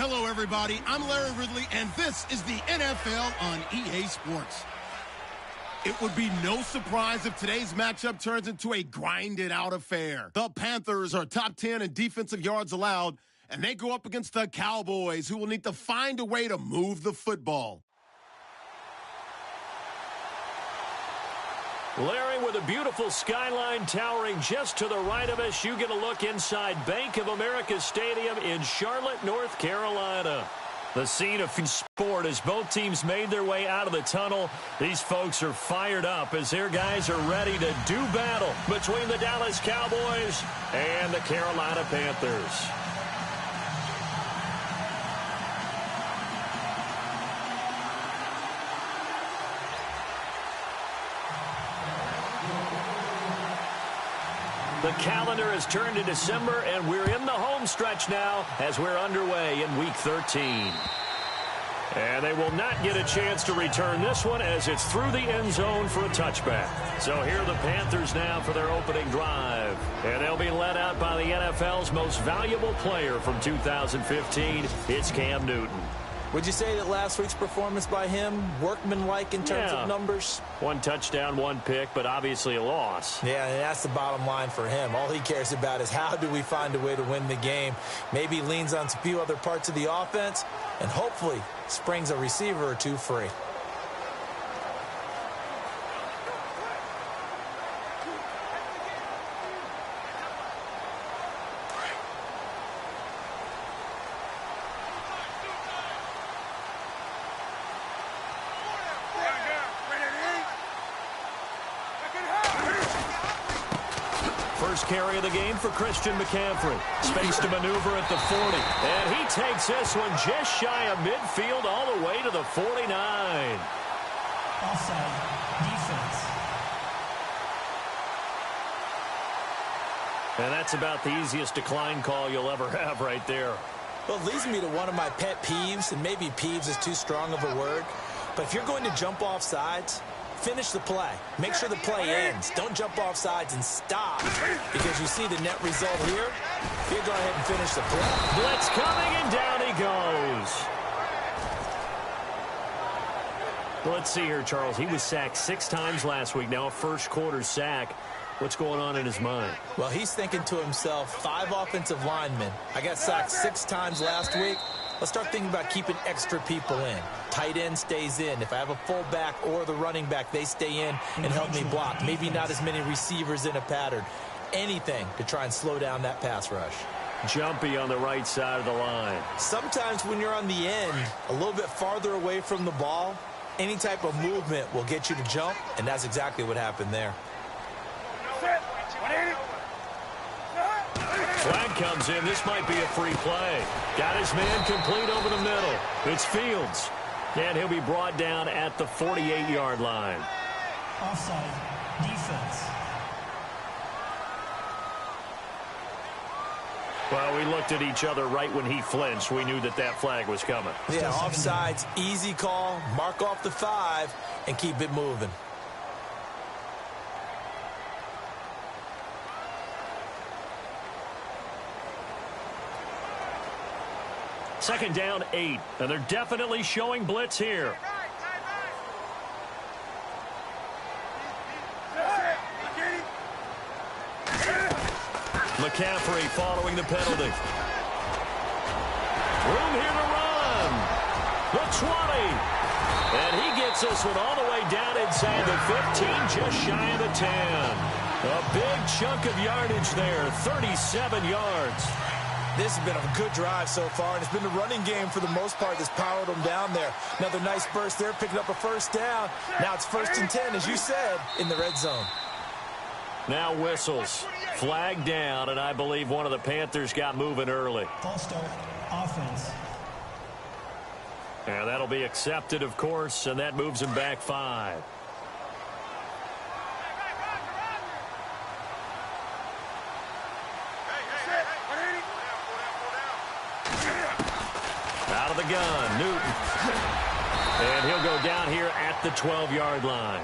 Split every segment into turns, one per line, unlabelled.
Hello, everybody. I'm Larry Ridley, and this is the NFL on EA Sports. It would be no surprise if today's matchup turns into a grinded-out affair. The Panthers are top 10 in defensive yards allowed, and they go up against the Cowboys, who will need to find a way to move the football.
Larry, with a beautiful skyline towering just to the right of us, you get a look inside Bank of America Stadium in Charlotte, North Carolina. The scene of sport as both teams made their way out of the tunnel. These folks are fired up as their guys are ready to do battle between the Dallas Cowboys and the Carolina Panthers. The calendar has turned to December, and we're in the home stretch now as we're underway in Week 13. And they will not get a chance to return this one as it's through the end zone for a touchback. So here are the Panthers now for their opening drive. And they'll be led out by the NFL's most valuable player from 2015. It's Cam Newton.
Would you say that last week's performance by him, workmanlike in terms of numbers?
1 touchdown, 1 pick, but obviously a loss.
Yeah, and that's the bottom line for him. All he cares about is how do we find a way to win the game. Maybe leans on a few other parts of the offense, and hopefully springs a receiver or two free.
First carry of the game for Christian McCaffrey. Space to maneuver at the 40. And he takes this one just shy of midfield all the way to the 49.
Offside. Defense.
And that's about the easiest decline call you'll ever have right there.
Well, it leads me to one of my pet peeves, and maybe peeves is too strong of a word. But if you're going to jump off sides, finish the play. Make sure the play ends. Don't jump off sides and stop because you see the net result here. You go ahead and finish the play.
Blitz coming, and down he goes. Well, let's see here, Charles. He was sacked 6 times last week. Now a first-quarter sack. What's going on in his mind?
Well, he's thinking to himself, 5 offensive linemen. I got sacked 6 times last week. Let's start thinking about keeping extra people in. Tight end stays in. If I have a fullback or the running back, they stay in and help me block. Maybe not as many receivers in a pattern. Anything to try and slow down that pass rush.
Jumpy on the right side of the line.
Sometimes when you're on the end, a little bit farther away from the ball, any type of movement will get you to jump, and that's exactly what happened there.
Flag comes in. This might be a free play. Got his man complete over the middle. It's Fields. And he'll be brought down at the 48-yard line.
Offside. Defense.
Well, we looked at each other right when he flinched. We knew that that flag was coming.
Yeah, offsides, easy call. Mark off the 5 and keep it moving.
Second down, 8. And they're definitely showing blitz here. McCaffrey following the penalty. Room here to run. The 20. And he gets this one all the way down inside the 15, just shy of the 10. A big chunk of yardage there, 37 yards.
This has been a good drive so far, and it's been the running game for the most part that's powered them down there. Another nice burst there, picking up a first down. Now it's 1st and 10, as you said, in the red zone.
Now whistles. Flag down, and I believe one of the Panthers got moving early.
False start. Offense.
And that'll be accepted, of course, and that moves him back 5. Out of the gun, Newton. And he'll go down here at the 12-yard line.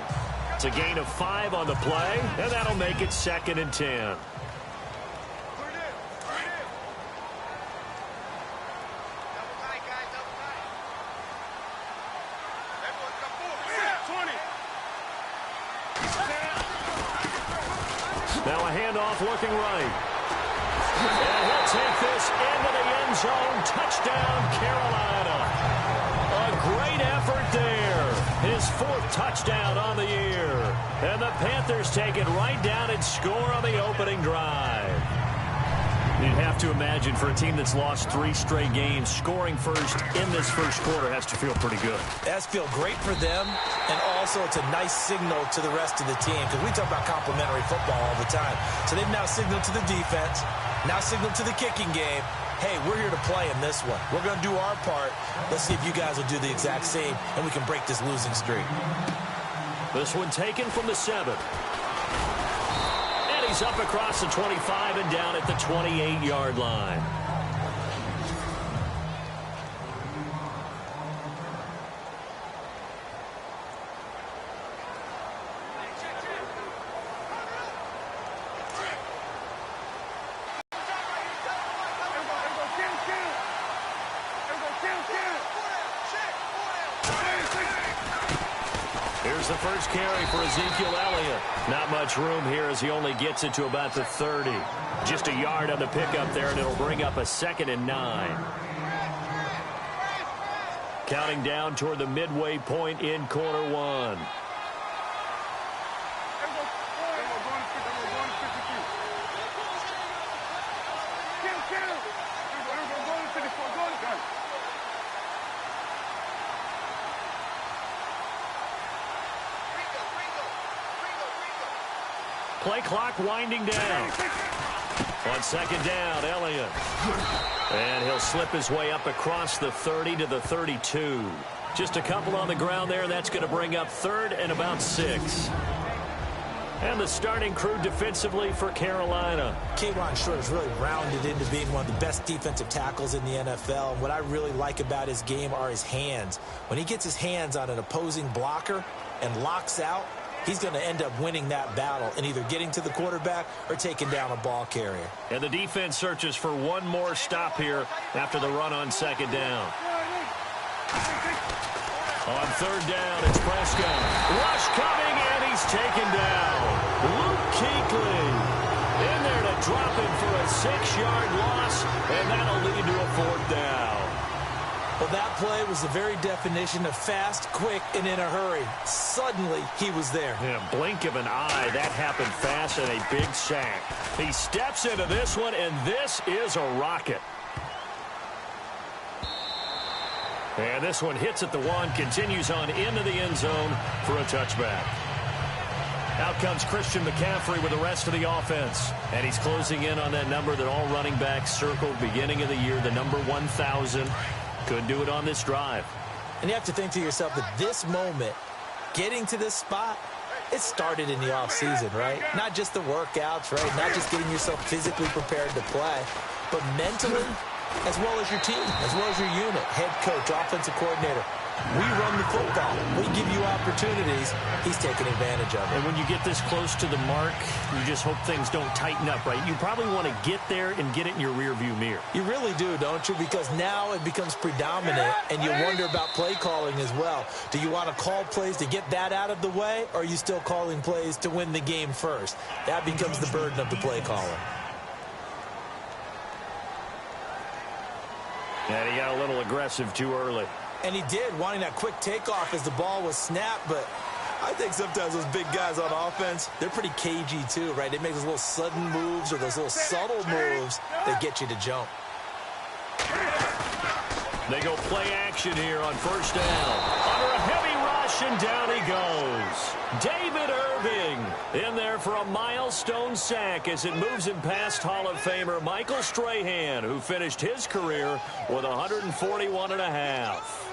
It's a gain of 5 on the play, and that'll make it 2nd and 10. Now a handoff looking right. And he'll take this into the end zone. Touchdown, Carolina. A great effort there. His 4th touchdown on the year. And the Panthers take it right down and score on the opening drive. You'd have to imagine for a team that's lost 3 straight games, scoring first in this first quarter has to feel pretty good.
It has to feel great for them, and also it's a nice signal to the rest of the team, because we talk about complimentary football all the time. So they've now signaled to the defense, now signaled to the kicking game, hey, we're here to play in this one. We're going to do our part. Let's see if you guys will do the exact same, and we can break this losing streak.
This one taken from the 7. And he's up across the 25 and down at the 28-yard line. Here's the first carry for Ezekiel Elliott. Not much room here as he only gets it to about the 30. Just a yard on the pickup there, and it'll bring up a 2nd and 9. Counting down toward the midway point in quarter 1. Play clock winding down. On 2nd down, Elliott. And he'll slip his way up across the 30 to the 32. Just a couple on the ground there, and that's going to bring up 3rd and about 6. And the starting crew defensively for Carolina.
K'Wan Short is really rounded into being one of the best defensive tackles in the NFL. And what I really like about his game are his hands. When he gets his hands on an opposing blocker and locks out, he's going to end up winning that battle and either getting to the quarterback or taking down a ball carrier.
And the defense searches for one more stop here after the run on 2nd down. On 3rd down, it's Prescott. Rush coming, and he's taken down. Luke Kuechly in there to drop him for a 6-yard loss, and that'll lead to a 4th down.
Well, that play was the very definition of fast, quick, and in a hurry. Suddenly, he was there.
Yeah, blink of an eye. That happened fast and a big sack. He steps into this one, and this is a rocket. And this one hits at the 1, continues on into the end zone for a touchback. Out comes Christian McCaffrey with the rest of the offense. And he's closing in on that number that all running backs circled beginning of the year, the number 1,000. Could do it on this drive.
And you have to think to yourself that this moment, getting to this spot, it started in the offseason, right? Not just the workouts, right? Not just getting yourself physically prepared to play, but mentally, as well as your team, as well as your unit, head coach, offensive coordinator. We run the football. We give you opportunities. He's taking advantage of it.
And when you get this close to the mark, you just hope things don't tighten up, right? You probably want to get there and get it in your rearview mirror.
You really do, don't you? Because now it becomes predominant, and you wonder about play calling as well. Do you want to call plays to get that out of the way, or are you still calling plays to win the game first? That becomes the burden of the play caller.
And he got a little aggressive too early.
And he did, wanting that quick takeoff as the ball was snapped. But I think sometimes those big guys on offense, they're pretty cagey too, right? They make those little sudden moves or those little subtle moves that get you to jump.
They go play action here on 1st down. Under a heavy rush, and down he goes. David Irving in there for a milestone sack as it moves him past Hall of Famer Michael Strahan, who finished his career with 141.5.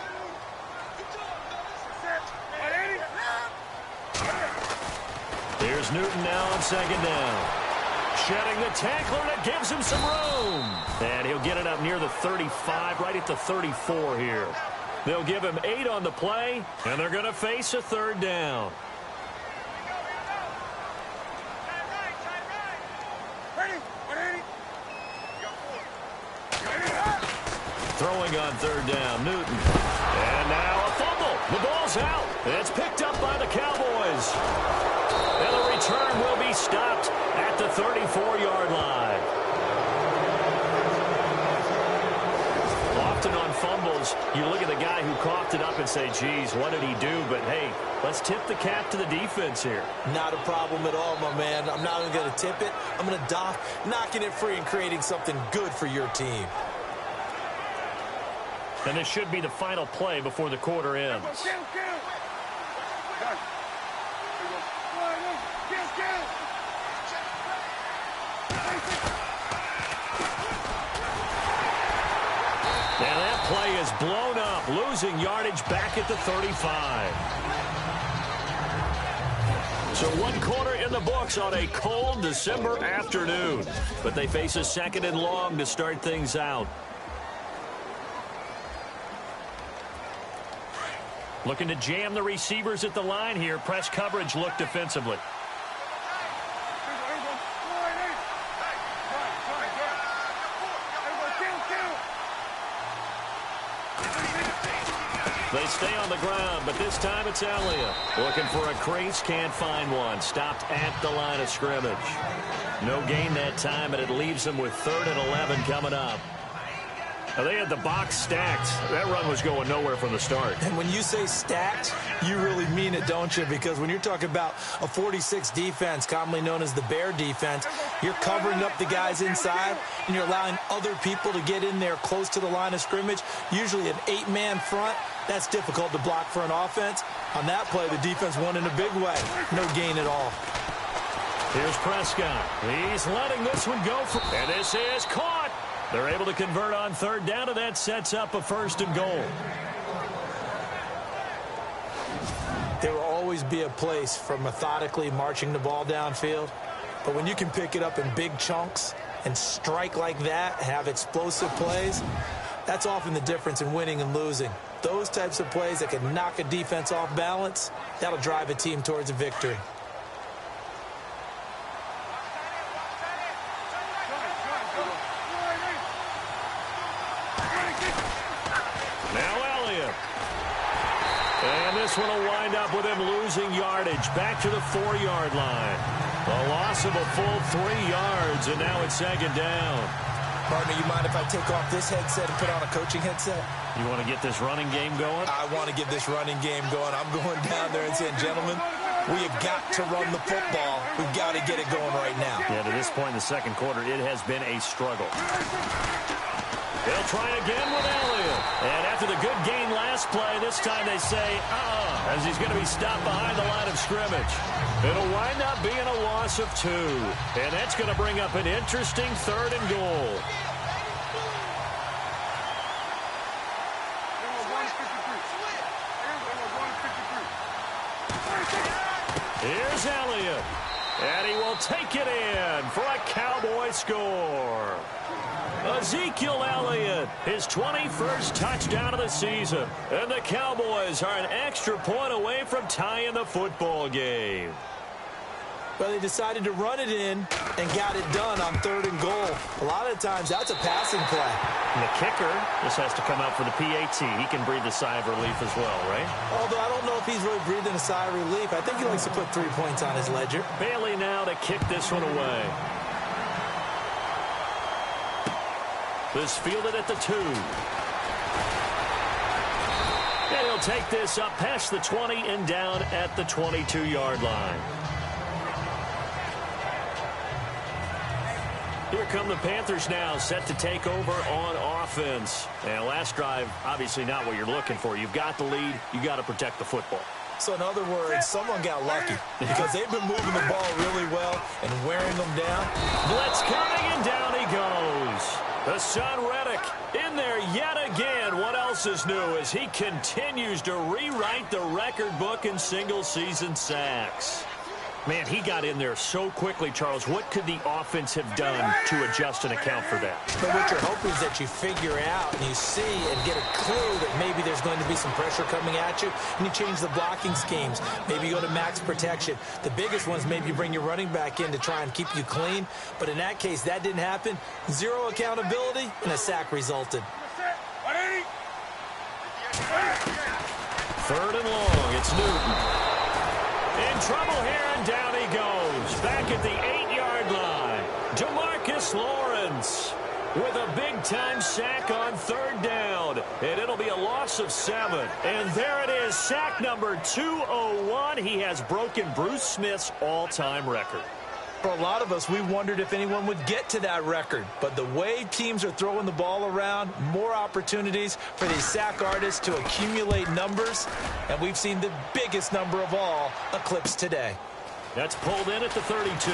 Here's Newton now on 2nd down. Shedding the tackler, and it gives him some room. And he'll get it up near the 35, right at the 34 here. They'll give him 8 on the play, and they're going to face a 3rd down. Throwing on 3rd down, Newton. And now a fumble. The ball's out. It's picked up by the Cowboys. And the return will be stopped at the 34-yard line. Often on fumbles, you look at the guy who coughed it up and say, geez, what did he do? But, hey, let's tip the cap to the defense here.
Not a problem at all, my man. I'm not even going to tip it. I'm going to dock, knocking it free and creating something good for your team.
And this should be the final play before the quarter ends. And that play is blown up, losing yardage back at the 35. So 1 quarter in the books on a cold December afternoon. But they face a 2nd and long to start things out. Looking to jam the receivers at the line here. Press coverage look defensively. They stay on the ground, but this time it's Elliott. Looking for a crease, can't find one. Stopped at the line of scrimmage. No gain that time, and it leaves them with 3rd and 11 coming up. Now, they had the box stacked. That run was going nowhere from the start.
And when you say stacked, you really mean it, don't you? Because when you're talking about a 46 defense, commonly known as the Bear defense, you're covering up the guys inside, and you're allowing other people to get in there close to the line of scrimmage, usually an 8-man front. That's difficult to block for an offense. On that play, the defense won in a big way. No gain at all.
Here's Prescott. He's letting this one go. And this is caught. They're able to convert on 3rd down, and that sets up a 1st and goal.
There will always be a place for methodically marching the ball downfield. But when you can pick it up in big chunks and strike like that, have explosive plays, that's often the difference in winning and losing. Those types of plays that can knock a defense off balance, that'll drive a team towards a victory.
This one will wind up with him losing yardage back to the 4-yard line. A loss of a full 3 yards, and now it's 2nd down.
Partner, you mind if I take off this headset and put on a coaching headset?
You want to get this running game going?
I want to get this running game going. I'm going down there and saying, gentlemen, we have got to run the football. We've got to get it going right now.
Yeah, to this point in the 2nd quarter, it has been a struggle. They'll try again with Elliott. And after the good gain last play, this time they say, as he's going to be stopped behind the line of scrimmage. It'll wind up being a loss of 2. And that's going to bring up an interesting 3rd and goal. Here's Elliott. And he will take it in for a Cowboy score. Ezekiel Elliott, his 21st touchdown of the season. And the Cowboys are an extra point away from tying the football game.
Well, they decided to run it in and got it done on 3rd and goal. A lot of times, that's a passing play.
And the kicker just has to come out for the PAT. He can breathe a sigh of relief as well, right?
Although I don't know if he's really breathing a sigh of relief. I think he likes to put 3 points on his ledger.
Bailey now to kick this one away. This fielded at the 2. And he'll take this up past the 20 and down at the 22-yard line. Here come the Panthers now, set to take over on offense. And last drive, obviously not what you're looking for. You've got the lead. You got to protect the football.
So in other words, someone got lucky because they've been moving the ball really well and wearing them down.
Blitz coming, and down he goes. The son Reddick in there yet again. What else is new as he continues to rewrite the record book in single-season sacks. Man, he got in there so quickly, Charles. What could the offense have done to adjust and account for that?
But what you're hoping is that you figure out and you see and get a clue that maybe there's going to be some pressure coming at you, and you change the blocking schemes. Maybe you go to max protection. The biggest ones, maybe you bring your running back in to try and keep you clean. But in that case, that didn't happen. Zero accountability, and a sack resulted.
3rd and long. It's Newton. In trouble here, and down he goes. Back at the 8-yard line. DeMarcus Lawrence with a big-time sack on 3rd down. And it'll be a loss of 7. And there it is, sack number 201. He has broken Bruce Smith's all-time record.
For a lot of us, we wondered if anyone would get to that record. But the way teams are throwing the ball around, more opportunities for these sack artists to accumulate numbers. And we've seen the biggest number of all eclipsed today.
That's pulled in at the 32.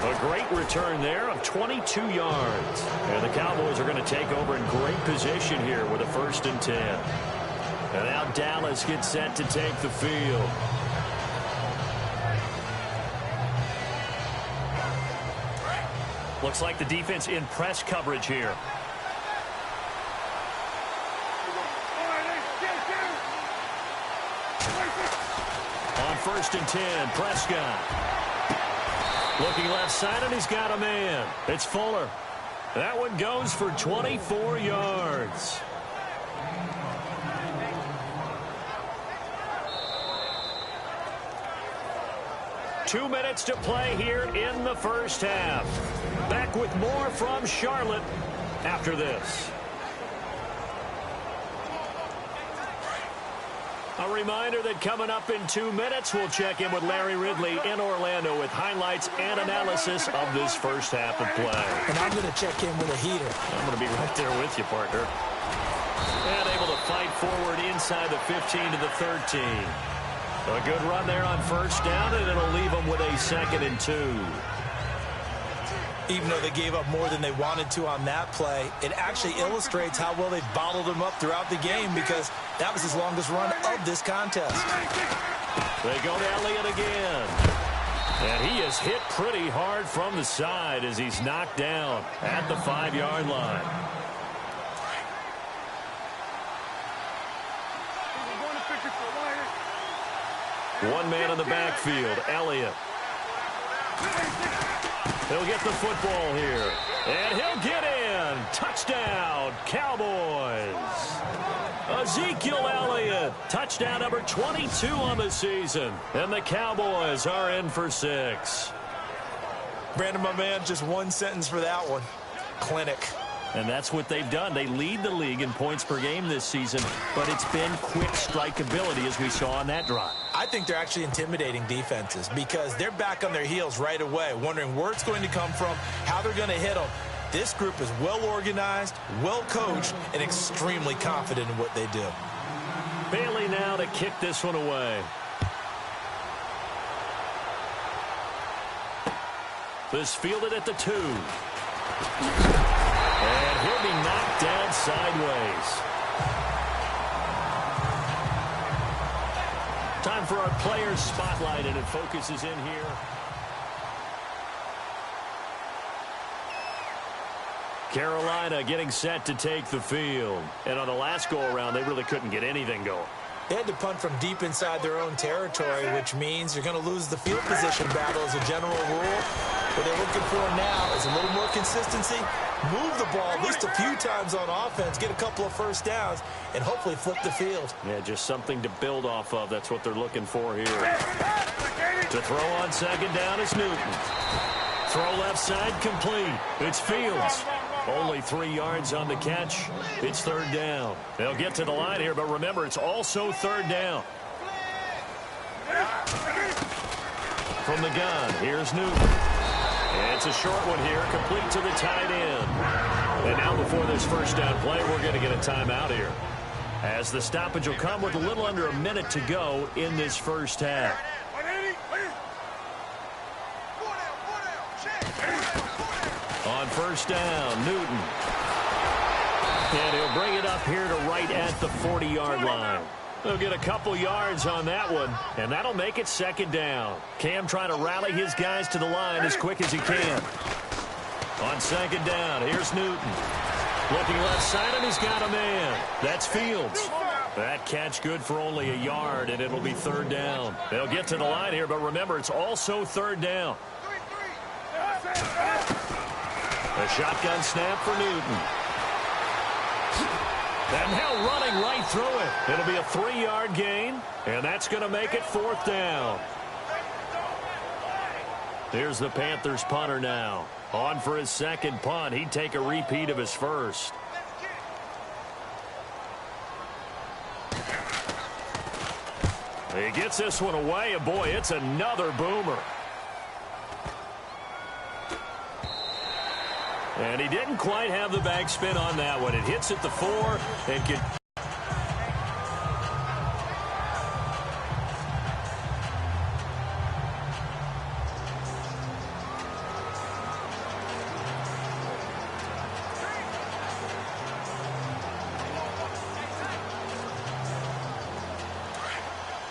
A great return there of 22 yards. And the Cowboys are going to take over in great position here with a 1st and 10. And now Dallas gets set to take the field. Looks like the defense in press coverage here. On 1st and 10, Prescott. Looking left side, and he's got a man. It's Fuller. That one goes for 24 yards. Two minutes to play here in the first half. Back with more from Charlotte after this. A reminder that coming up in 2 minutes, we'll check in with Larry Ridley in Orlando with highlights and analysis of this first half of play.
And I'm going to check in with a heater.
I'm going to be right there with you, partner. And able to fight forward inside the 15 to the 13. A good run there on 1st down, and it'll leave them with a 2nd and 2.
Even though they gave up more than they wanted to on that play, it actually illustrates how well they bottled them up throughout the game, because that was his longest run of this contest.
They go to Elliott again. And he is hit pretty hard from the side as he's knocked down at the 5-yard line. One man in the backfield, Elliott. He'll get the football here. And he'll get in. Touchdown, Cowboys. Ezekiel Elliott, touchdown number 22 on the season. And the Cowboys are in for 6.
Brandon, my man, just one sentence for that one. Clinic.
And that's what they've done. They lead the league in points per game this season, but it's been quick strike ability as we saw on that drive.
I think they're actually intimidating defenses because they're back on their heels right away, wondering where it's going to come from, how they're going to hit them. This group is well organized, well coached, and extremely confident in what they do.
Bailey now to kick this one away. This fielded at the 2. And he'll be knocked down sideways. Time for our players' spotlight, and it focuses in here. Carolina getting set to take the field. And on the last go-around, they really couldn't get anything going.
They had to punt from deep inside their own territory, which means you're going to lose the field position battle as a general rule. What they're looking for now is a little more consistency, move the ball at least a few times on offense, get a couple of 1st downs, and hopefully flip the field.
Yeah, just something to build off of. That's what they're looking for here. To throw on 2nd down is Newton. Throw left side complete. It's Fields. Only 3 yards on the catch. It's 3rd down. They'll get to the line here, but remember, it's also 3rd down. From the gun, here's Newton. And it's a short one here, complete to the tight end. And now before this 1st down play, we're going to get a timeout here, as the stoppage will come with a little under a minute to go in this first half. On 1st down, Newton. And he'll bring it up here to right at the 40-yard line. They'll get a couple yards on that one, and that'll make it 2nd down. Cam trying to rally his guys to the line as quick as he can. On 2nd down, here's Newton. Looking left side, and he's got a man. That's Fields. That catch good for only a yard, and it'll be 3rd down. They'll get to the line here, but remember, it's also 3rd down. A shotgun snap for Newton. And now running right through it. It'll be a 3-yard gain, and that's going to make it 4th down. Here's the Panthers punter now. On for his second punt. He'd take a repeat of his first. He gets this one away, and boy, it's another boomer. And he didn't quite have the backspin on that one. It hits at the 4 and can...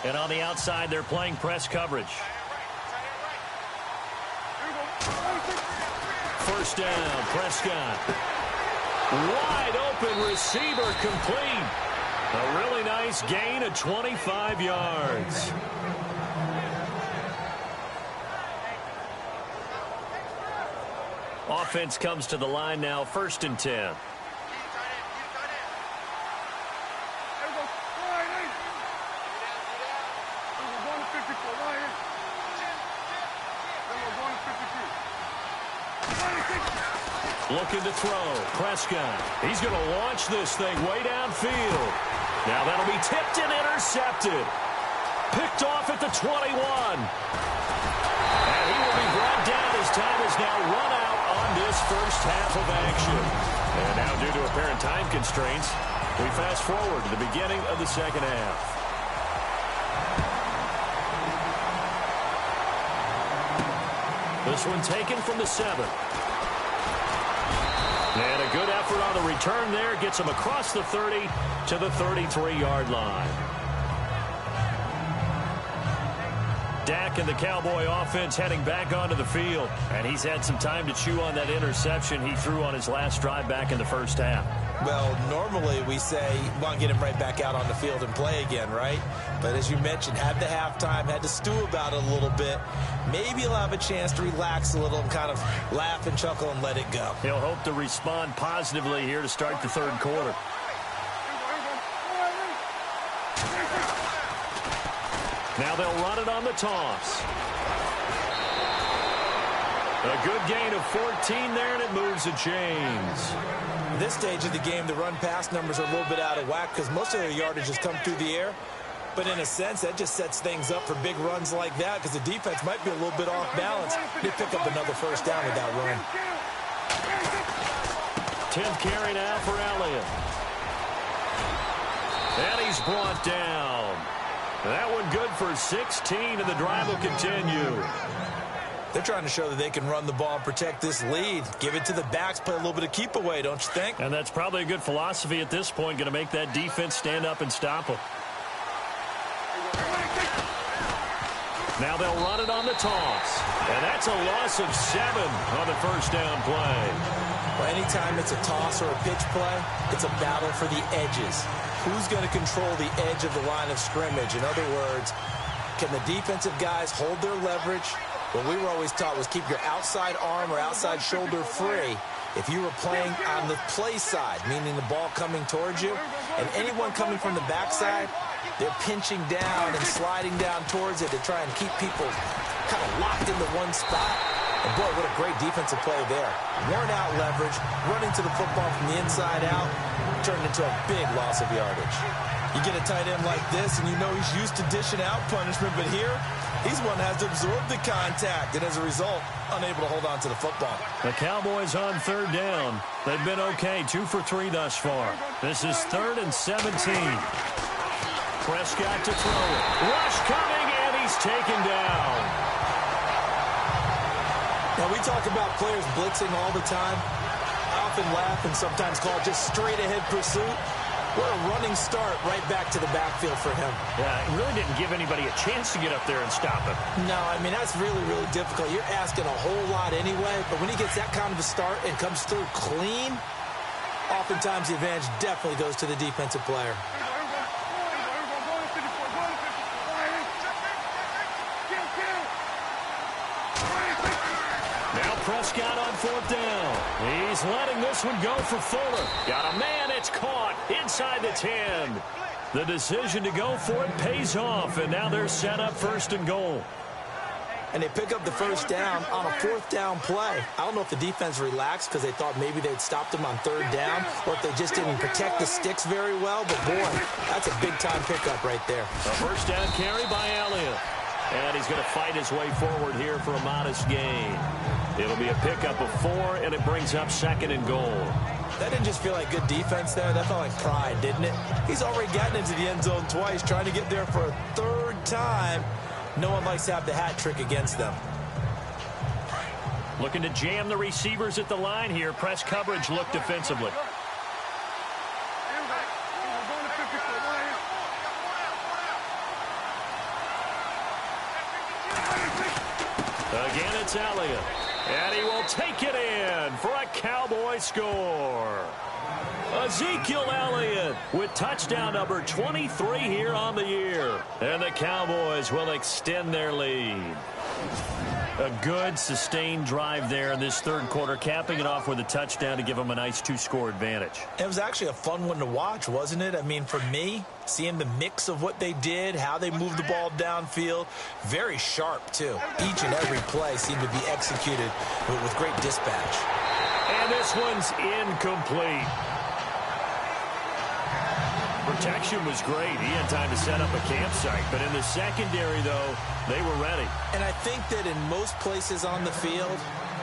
And on the outside, they're playing press coverage. First down, Prescott. Wide open receiver complete. A really nice gain of 25 yards. Offense comes to the line now, 1st and 10. Looking to throw. Prescott. He's going to launch this thing way downfield. Now that'll be tipped and intercepted. Picked off at the 21. And he will be brought down as time is now run out on this first half of action. And now due to apparent time constraints, we fast forward to the beginning of the second half. This one taken from the 7. And a good effort on the return there. Gets him across the 30 to the 33-yard line. Dak and the Cowboy offense heading back onto the field. And he's had some time to chew on that interception he threw on his last drive back in the first half.
Well, normally we say, want to get him right back out on the field and play again, right? But as you mentioned, had the halftime, had to stew about it a little bit. Maybe he'll have a chance to relax a little and kind of laugh and chuckle and let it go.
He'll hope to respond positively here to start the third quarter. Now they'll run it on the toss. A good gain of 14 there, and it moves the chains.
At this stage of the game, the run-pass numbers are a little bit out of whack because most of their yardage has come through the air. But in a sense, that just sets things up for big runs like that because the defense might be a little bit off balance. They pick up another first down with that run.
10th carry now for Elliott. And he's brought down. That one good for 16, and the drive will continue.
They're trying to show that they can run the ball and protect this lead. Give it to the backs, play a little bit of keep away, don't you think?
And that's probably a good philosophy at this point, going to make that defense stand up and stop them. Now they'll run it on the toss. And that's a loss of 7 on the first down play.
Well, anytime it's a toss or a pitch play, it's a battle for the edges. Who's going to control the edge of the line of scrimmage? In other words, can the defensive guys hold their leverage? What we were always taught was keep your outside arm or outside shoulder free if you were playing on the play side, meaning the ball coming towards you, and anyone coming from the backside, they're pinching down and sliding down towards it to try and keep people kind of locked into one spot. And boy, what a great defensive play there. Worn out leverage, running to the football from the inside out, turned into a big loss of yardage. You get a tight end like this, and you know he's used to dishing out punishment, but here, he's one that has to absorb the contact, and as a result, unable to hold on to the football.
The Cowboys on third down. They've been okay, 2 for 3 thus far. This is 3rd and 17. Prescott to throw it. Rush coming, and he's taken down.
Now, we talk about players blitzing all the time. I often laugh and sometimes call it just straight-ahead pursuit. What a running start right back to the backfield for him.
Yeah, it really didn't give anybody a chance to get up there and stop him.
No, I mean, that's really, really difficult. You're asking a whole lot anyway, but when he gets that kind of a start and comes through clean, oftentimes the advantage definitely goes to the defensive player. Now
Prescott on 4th down. He's letting this one go for Fuller. Got a man, it's caught inside the 10. The decision to go for it pays off, and now they're set up 1st and goal.
And they pick up the first down on a 4th down play. I don't know if the defense relaxed because they thought maybe they'd stopped them on 3rd down, or if they just didn't protect the sticks very well. But, boy, that's a big-time pickup right there.
A first down carry by Elliott. And he's going to fight his way forward here for a modest gain. It'll be a pickup of 4, and it brings up 2nd and goal.
That didn't just feel like good defense there. That felt like pride, didn't it? He's already gotten into the end zone twice, trying to get there for a 3rd time. No one likes to have the hat trick against them.
Looking to jam the receivers at the line here. Press coverage look defensively. Again, it's Elliott. And he will take it in for a Cowboy score. Ezekiel Elliott with touchdown number 23 here on the year. And the Cowboys will extend their lead. A good, sustained drive there in this 3rd quarter, capping it off with a touchdown to give them a nice 2-score advantage.
It was actually a fun one to watch, wasn't it? I mean, for me, seeing the mix of what they did, how they moved the ball downfield, very sharp, too. Each and every play seemed to be executed with great dispatch.
And this one's incomplete. Protection was great. He had time to set up a campsite. But in the secondary, though, they were ready.
And I think that in most places on the field,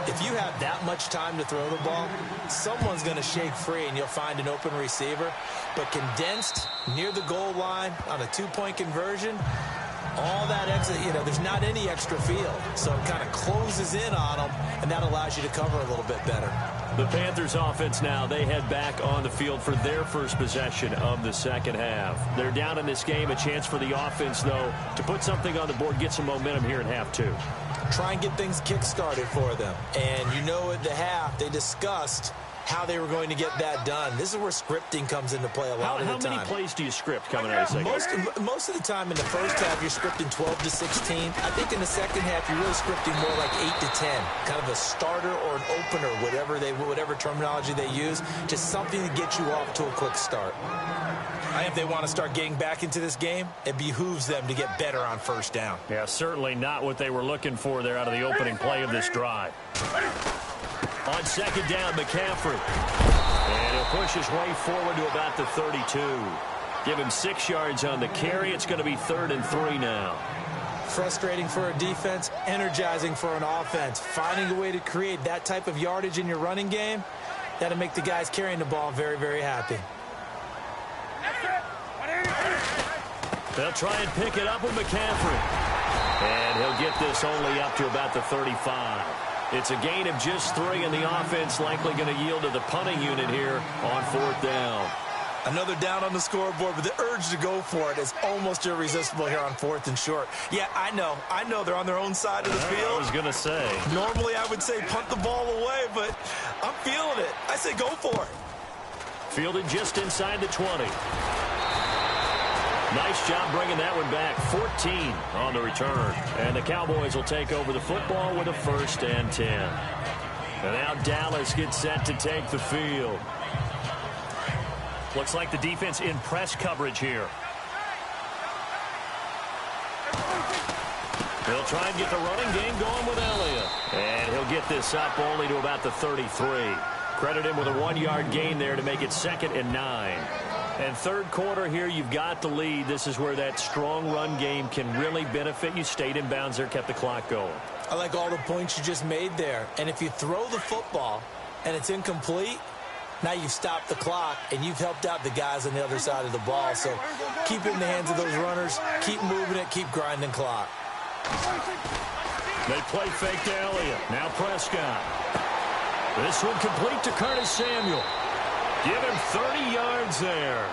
if you have that much time to throw the ball, someone's going to shake free and you'll find an open receiver. But condensed near the goal line on a 2-point conversion, all that extra, there's not any extra field. So it kind of closes in on them, and that allows you to cover a little bit better.
The Panthers offense now, they head back on the field for their first possession of the 2nd half. They're down in this game, a chance for the offense, though, to put something on the board, get some momentum here in half 2.
Try and get things kick-started for them. And at the half, they discussed how they were going to get that done. This is where scripting comes into play a lot of the time.
How many plays do you script coming out of the second?
Most of the time in the first half, you're scripting 12 to 16. I think in the second half, you're really scripting more like 8 to 10. Kind of a starter or an opener, whatever terminology they use. Just something to get you off to a quick start. I think if they want to start getting back into this game, it behooves them to get better on 1st down.
Yeah, certainly not what they were looking for there out of the opening play of this drive. On 2nd down, McCaffrey. And he'll push his way forward to about the 32. Give him 6 yards on the carry. It's going to be 3rd and 3 now.
Frustrating for a defense, energizing for an offense. Finding a way to create that type of yardage in your running game, that'll make the guys carrying the ball very, very happy.
They'll try and pick it up with McCaffrey. And he'll get this only up to about the 35. It's a gain of just 3, and the offense likely going to yield to the punting unit here on 4th down.
Another down on the scoreboard, but the urge to go for it is almost irresistible here on 4th and short. Yeah, I know they're on their own side of the field.
I was going to say.
Normally I would say punt the ball away, but I'm feeling it. I say go for it.
Fielded just inside the 20. Nice job bringing that one back. 14 on the return. And the Cowboys will take over the football with a 1st and 10. And now Dallas gets set to take the field. Looks like the defense in press coverage here. He'll try and get the running game going with Elliott. And he'll get this up only to about the 33. Credit him with a 1-yard gain there to make it 2nd and 9. And 3rd quarter here, you've got the lead. This is where that strong run game can really benefit you. Stayed in bounds there, kept the clock going.
I like all the points you just made there. And if you throw the football and it's incomplete, now you've stopped the clock and you've helped out the guys on the other side of the ball. So keep it in the hands of those runners. Keep moving it. Keep grinding clock.
They play fake to Elliott. Now Prescott. This one complete to Curtis Samuel. Give him 30 yards there.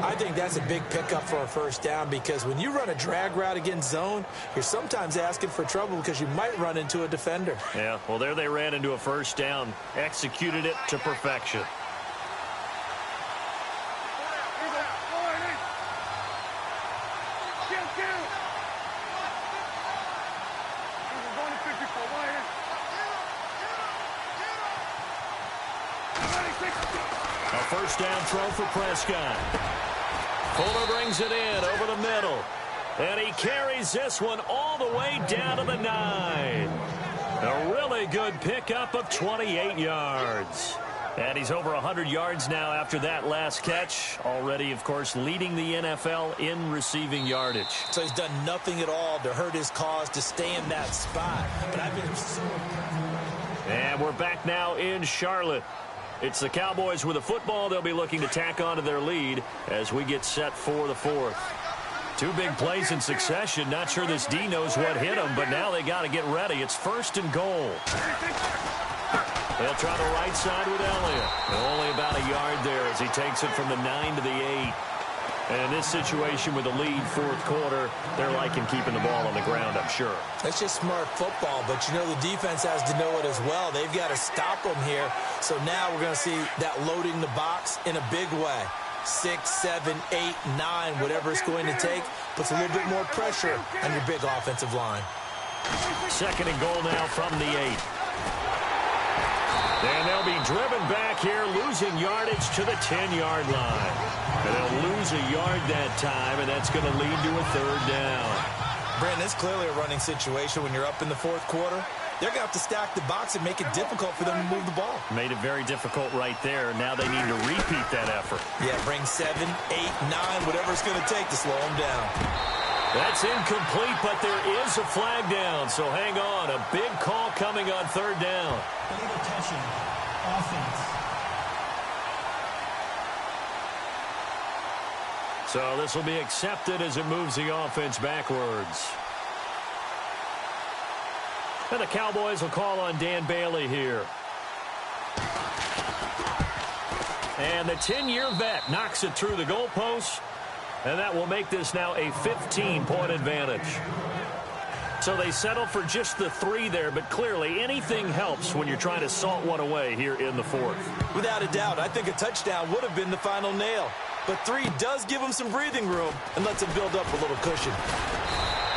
I think that's a big pickup for a 1st down because when you run a drag route against zone, you're sometimes asking for trouble because you might run into a defender.
Yeah, well, there they ran into a 1st down. Executed it to perfection. A first down throw for Prescott. Fuller brings it in over the middle. And he carries this one all the way down to the 9. A really good pickup of 28 yards. And he's over 100 yards now after that last catch. Already, of course, leading the NFL in receiving yardage.
So he's done nothing at all to hurt his cause to stay in that spot. But I've been so...
And we're back now in Charlotte. It's the Cowboys with the football. They'll be looking to tack on to their lead as we get set for the 4th. 2 big plays in succession. Not sure this D knows what hit him, but now they got to get ready. It's 1st and goal. They'll try the right side with Elliott. Only about a yard there as he takes it from the 9 to the 8. And in this situation with the lead 4th quarter, they're liking keeping the ball on the ground, I'm sure.
That's just smart football, but you know the defense has to know it as well. They've got to stop them here. So now we're going to see that loading the box in a big way. 6, 7, 8, 9, whatever it's going to take, puts a little bit more pressure on your big offensive line.
2nd and goal now from the 8. And they'll be driven back here, losing yardage to the 10-yard line. And they'll lose a yard that time, and that's going to lead to a 3rd down.
Brandon, it's clearly a running situation when you're up in the 4th quarter. They're going to have to stack the box and make it difficult for them to move the ball.
Made it very difficult right there. Now they need to repeat that effort.
Yeah, bring 7, 8, 9, whatever it's going to take to slow them down.
That's incomplete, but there is a flag down, so hang on. A big call coming on 3rd down.
Illegal touching. Offense.
So this will be accepted as it moves the offense backwards. And the Cowboys will call on Dan Bailey here. And the 10-year vet knocks it through the goalpost. And that will make this now a 15-point advantage. So they settle for just the 3 there, but clearly anything helps when you're trying to salt one away here in the 4th.
Without a doubt, I think a touchdown would have been the final nail. But 3 does give him some breathing room and lets him build up a little cushion.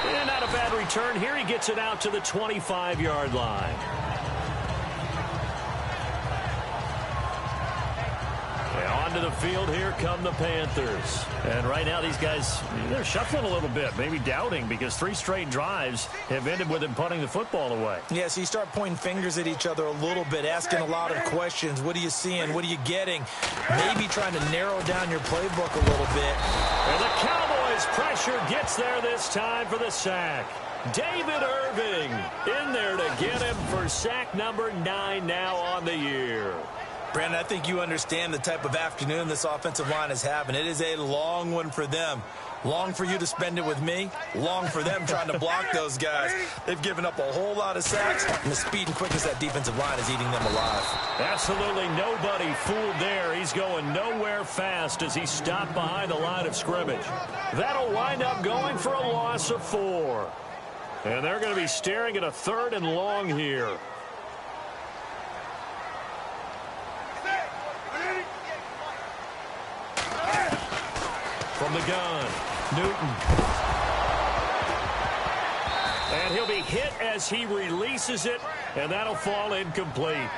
And not a bad return. Here he gets it out to the 25-yard line. Onto the field, here come the Panthers. And right now these guys, they're shuffling a little bit, maybe doubting, because 3 straight drives have ended with them punting the football away.
Yeah, so you start pointing fingers at each other a little bit, asking a lot of questions. What are you seeing? What are you getting? Maybe trying to narrow down your playbook a little bit.
And the Cowboys' pressure gets there this time for the sack. David Irving in there to get him for sack number 9 now on the year.
Brandon, I think you understand the type of afternoon this offensive line is having. It is a long one for them. Long for you to spend it with me. Long for them trying to block those guys. They've given up a whole lot of sacks, and the speed and quickness of that defensive line is eating them alive.
Absolutely nobody fooled there. He's going nowhere fast as he stopped behind the line of scrimmage. That'll wind up going for a loss of 4. And they're going to be staring at a 3rd and long here. From the gun, Newton. And he'll be hit as he releases it, and that'll fall incomplete.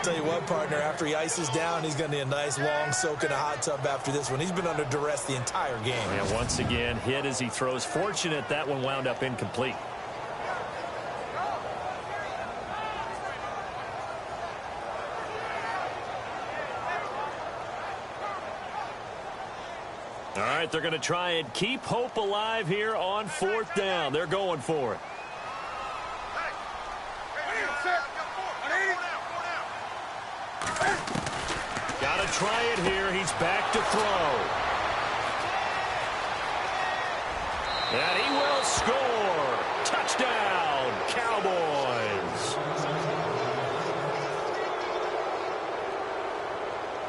Tell you what, partner, after he ices down, he's going to need a nice long soak in a hot tub after this one. He's been under duress the entire game.
And once again, hit as he throws. Fortunate that one wound up incomplete. All right, they're going to try and keep hope alive here on 4th down. They're going for it. Got to try it here. He's back to throw. And he will score. Touchdown, Cowboys.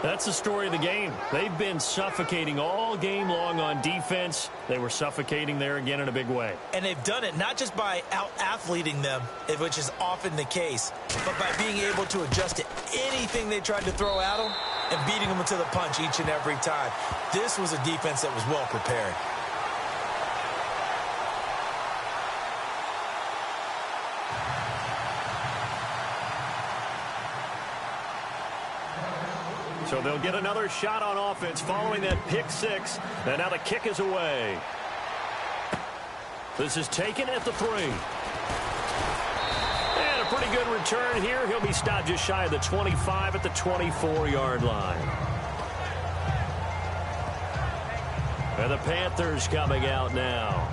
That's the story of the game. They've been suffocating all game long on defense. They were suffocating there again in a big way.
And they've done it not just by out-athleting them, which is often the case, but by being able to adjust to anything they tried to throw at them and beating them to the punch each and every time. This was a defense that was well prepared.
So they'll get another shot on offense following that pick six. And now the kick is away. This is taken at the 3. And a pretty good return here. He'll be stopped just shy of the 25 at the 24-yard line. And the Panthers coming out now.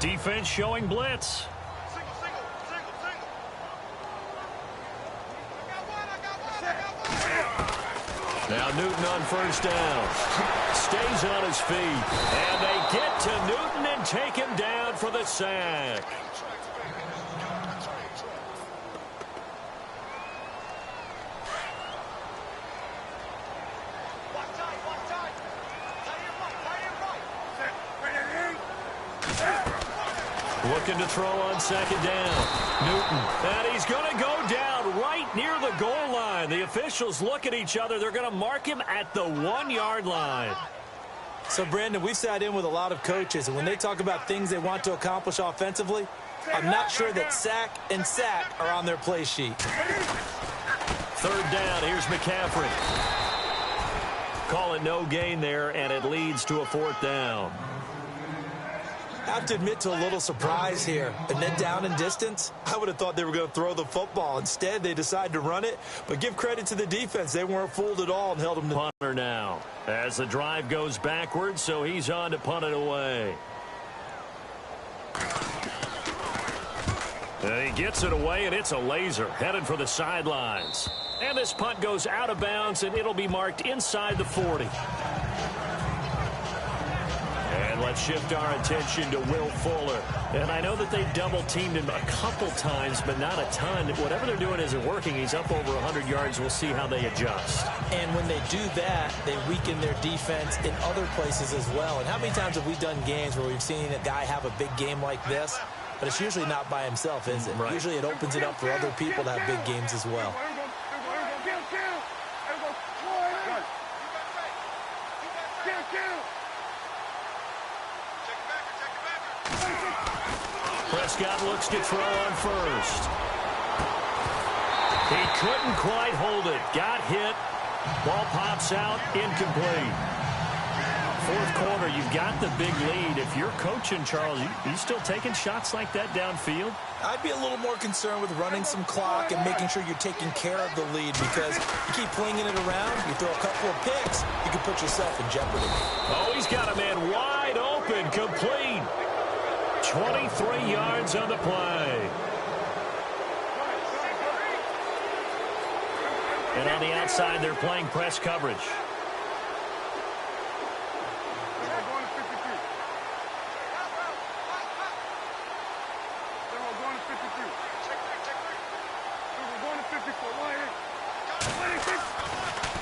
Defense showing blitz. Now Newton on first down. Stays on his feet. And they get to Newton and take him down for the sack. Looking to throw on second down. Newton. And he's going to go down right near the goal line. The officials look at each other. They're going to mark him at the 1-yard line.
So, Brandon, we've sat in with a lot of coaches, and when they talk about things they want to accomplish offensively, I'm not sure that sack and sack are on their play sheet.
Third down. Here's McCaffrey. Call it no gain there, and it leads to a 4th down.
I have to admit to a little surprise here. And then down in distance, I would have thought they were going to throw the football. Instead, they decided to run it. But give credit to the defense. They weren't fooled at all and held them to
punter now. As the drive goes backwards, so he's on to punt it away. And he gets it away, and it's a laser headed for the sidelines. And this punt goes out of bounds, and it'll be marked inside the 40. And let's shift our attention to Will Fuller. And I know that they've double-teamed him a couple times, but not a ton. Whatever they're doing isn't working. He's up over 100 yards. We'll see how they adjust.
And when they do that, they weaken their defense in other places as well. And how many times have we done games where we've seen a guy have a big game like this? But it's usually not by himself, is it?
Right.
Usually it opens it up for other people to have big games as well.
Prescott looks to throw on first. He couldn't quite hold it. Got hit. Ball pops out. Incomplete. Fourth quarter, you've got the big lead. If you're coaching, Charles, you still taking shots like that downfield?
I'd be a little more concerned with running some clock and making sure you're taking care of the lead, because you keep flinging it around, you throw a couple of picks, you can put yourself in jeopardy.
Oh, he's got a man wide open, complete. 23 yards on the play. And on the outside, they're playing press coverage.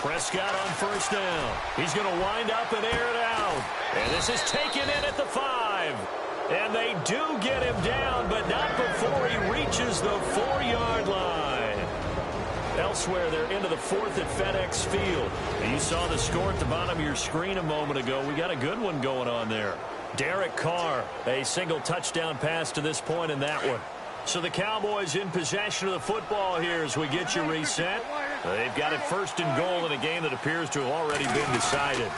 Prescott on first down. He's going to wind up and air it out. And this is taken in at the 5. And they do get him down, but not before he reaches the 4-yard line. Elsewhere, they're into the 4th at FedEx Field. You saw the score at the bottom of your screen a moment ago. We got a good one going on there. Derek Carr, a single touchdown pass to this point in that one. So the Cowboys in possession of the football here as we get you reset. They've got it 1st and goal in a game that appears to have already been decided.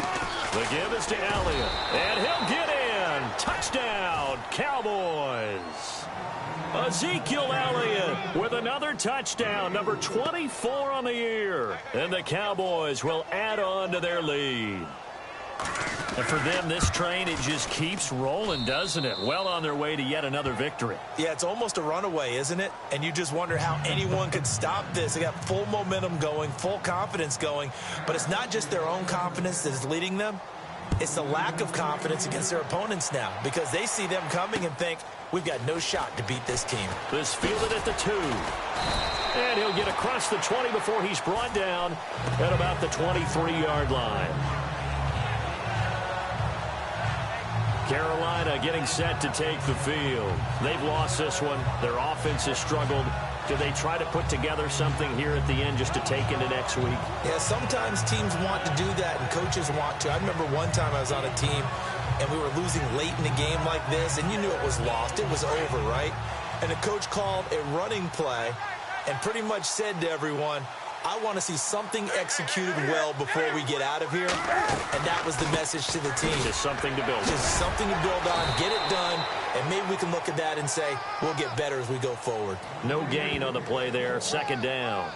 The give is to Elliott, and he'll get in. Touchdown, Cowboys. Ezekiel Elliott with another touchdown, number 24 on the year. And the Cowboys will add on to their lead. And for them, this train, it just keeps rolling, doesn't it? Well on their way to yet another victory.
Yeah, it's almost a runaway, isn't it? And you just wonder how anyone could stop this. They got full momentum going, full confidence going. But it's not just their own confidence that is leading them. It's the lack of confidence against their opponents now, because they see them coming and think, we've got no shot to beat this team.
This fielded at the 2. And he'll get across the 20 before he's brought down at about the 23-yard line. Carolina getting set to take the field. They've lost this one. Their offense has struggled. Do they try to put together something here at the end just to take into next week?
Yeah, sometimes teams want to do that and coaches want to. I remember one time I was on a team and we were losing late in a game like this, and you knew it was lost. It was over, right? And the coach called a running play and pretty much said to everyone, I want to see something executed well before we get out of here. And that was the message to the team.
Just something to build on.
Just something to build on, get it done, and maybe we can look at that and say, we'll get better as we go forward.
No gain on the play there, second down.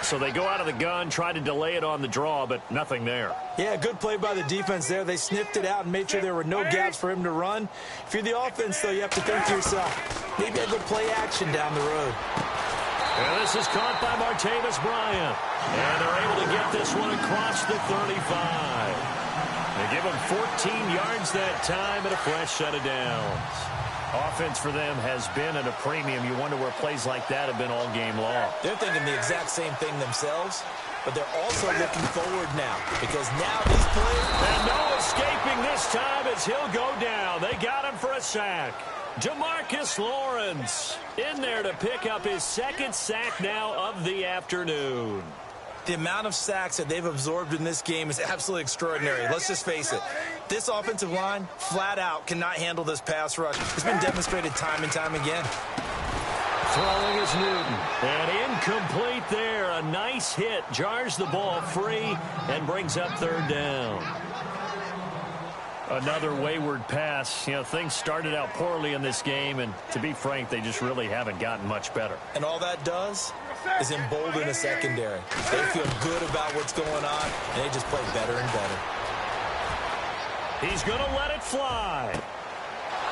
So they go out of the gun, try to delay it on the draw, but nothing there.
Yeah, good play by the defense there. They sniffed it out and made sure there were no gaps for him to run. If you're the offense, though, you have to think to yourself, maybe I go play action down the road.
And this is caught by Martavis Bryant. And they're able to get this one across the 35. They give him 14 yards that time and a fresh set of downs. Offense for them has been at a premium. You wonder where plays like that have been all game long.
They're thinking the exact same thing themselves, but they're also looking forward now because now these plays...
And no escaping this time as he'll go down. They got him for a sack. Demarcus Lawrence in there to pick up his second sack now of the afternoon.
The amount of sacks that they've absorbed in this game is absolutely extraordinary. Let's just face it. This offensive line, flat out, cannot handle this pass rush. It's been demonstrated time and time again.
Throwing is Newton. And incomplete there. A nice hit. Jars the ball free and brings up third down. Another wayward pass. You know, things started out poorly in this game, and to be frank, they just really haven't gotten much better.
And all that does is embolden a secondary. They feel good about what's going on, and they just play better and better.
He's going to let it fly.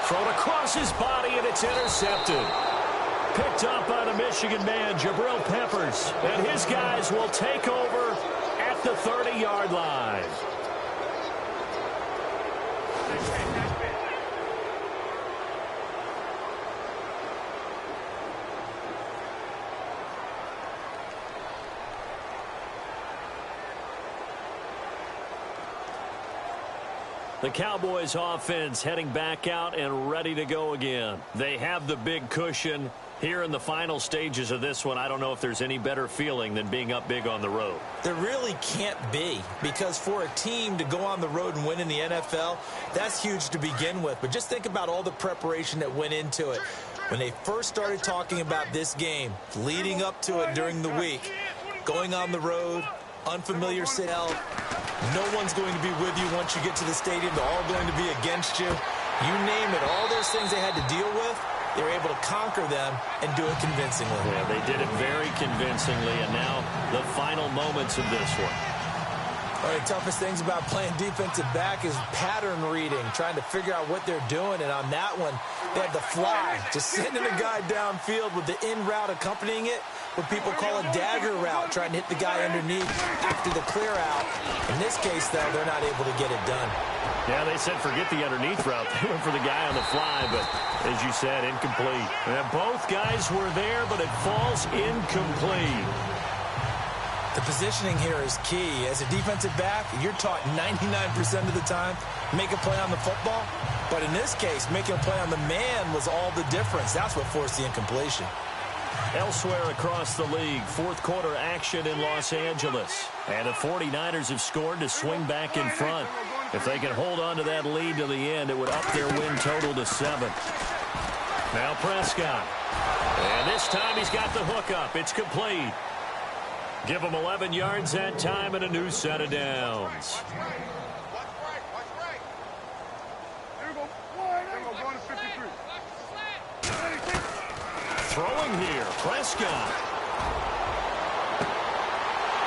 Thrown across his body, and it's intercepted. Picked up by the Michigan man, Jabril Peppers. And his guys will take over at the 30-yard line. The Cowboys offense heading back out and ready to go again. They have the big cushion here in the final stages of this one. I don't know if there's any better feeling than being up big on the road.
There really can't be, because for a team to go on the road and win in the NFL, that's huge to begin with. But just think about all the preparation that went into it. When they first started talking about this game, leading up to it during the week, going on the road, unfamiliar city. No one's going to be with you once you get to the stadium. They're all going to be against you. You name it. All those things they had to deal with, they were able to conquer them and do it convincingly.
Yeah, they did it very convincingly, and now the final moments of this one.
One of the toughest things about playing defensive back is pattern reading, trying to figure out what they're doing. And on that one, they had the fly, just sending a guy downfield with the in route accompanying it, what people call a dagger route, trying to hit the guy underneath after the clear out. In this case, though, they're not able to get it done.
Yeah, they said forget the underneath route. They went for the guy on the fly, but as you said, incomplete. And both guys were there, but it falls incomplete.
The positioning here is key. As a defensive back, you're taught 99% of the time, make a play on the football. But in this case, making a play on the man was all the difference. That's what forced the incompletion.
Elsewhere across the league, fourth quarter action in Los Angeles. And the 49ers have scored to swing back in front. If they can hold on to that lead to the end, it would up their win total to 7. Now Prescott. And this time he's got the hook up. It's complete. Give him 11 yards that time and a new set of downs. Throwing here, Prescott.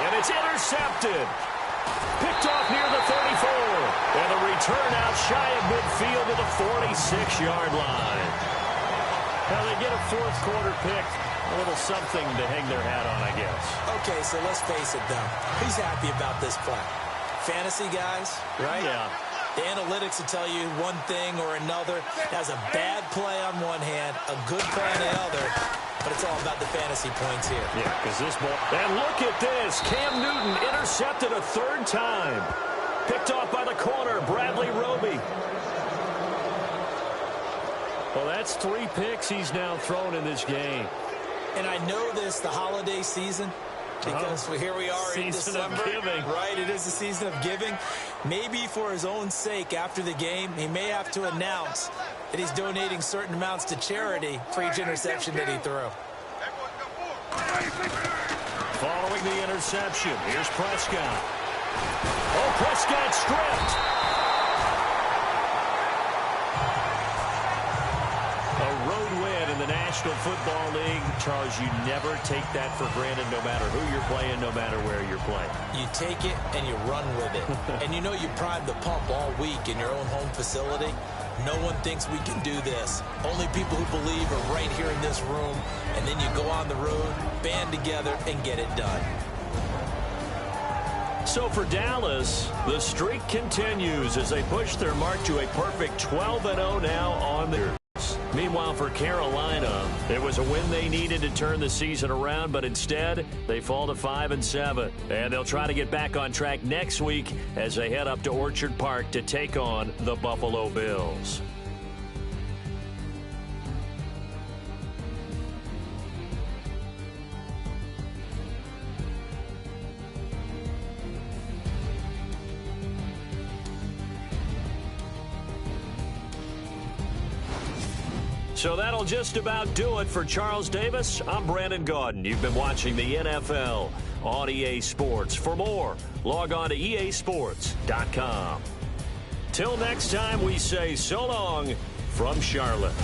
And it's intercepted. Picked off near the 34. And a return out shy of midfield to the 46-yard line. Now they get a fourth quarter pick. A little something to hang their hat on, I guess.
Okay, so let's face it, though. Who's happy about this play? Fantasy guys, right?
Yeah.
The analytics will tell you one thing or another. That's a bad play on one hand, a good play on the other, but it's all about the fantasy points here.
Yeah, because this ball... And look at this. Cam Newton intercepted a third time. Picked off by the corner, Bradley Roby. Well, that's 3 picks he's now thrown in this game.
And I know this, the holiday season, because here we are in December.
Season of giving.
Right, it is the season of giving. Maybe for his own sake after the game, he may have to announce that he's donating certain amounts to charity for each interception that he threw.
Following the interception, here's Prescott. Oh, Prescott stripped. A road win in the National Football League. Charles, you never take that for granted no matter who you're playing, no matter where you're playing.
You take it and you run with it. And you know you primed the pump all week in your own home facility. No one thinks we can do this. Only people who believe are right here in this room. And then you go on the road, band together, and get it done.
So for Dallas, the streak continues as they push their mark to a perfect 12-0 now on their. Meanwhile, for Carolina, it was a win they needed to turn the season around, but instead, they fall to 5-7. And they'll try to get back on track next week as they head up to Orchard Park to take on the Buffalo Bills. So that'll just about do it for Charles Davis. I'm Brandon Gaudin. You've been watching the NFL on EA Sports. For more, log on to easports.com. Till next time, we say so long from Charlotte.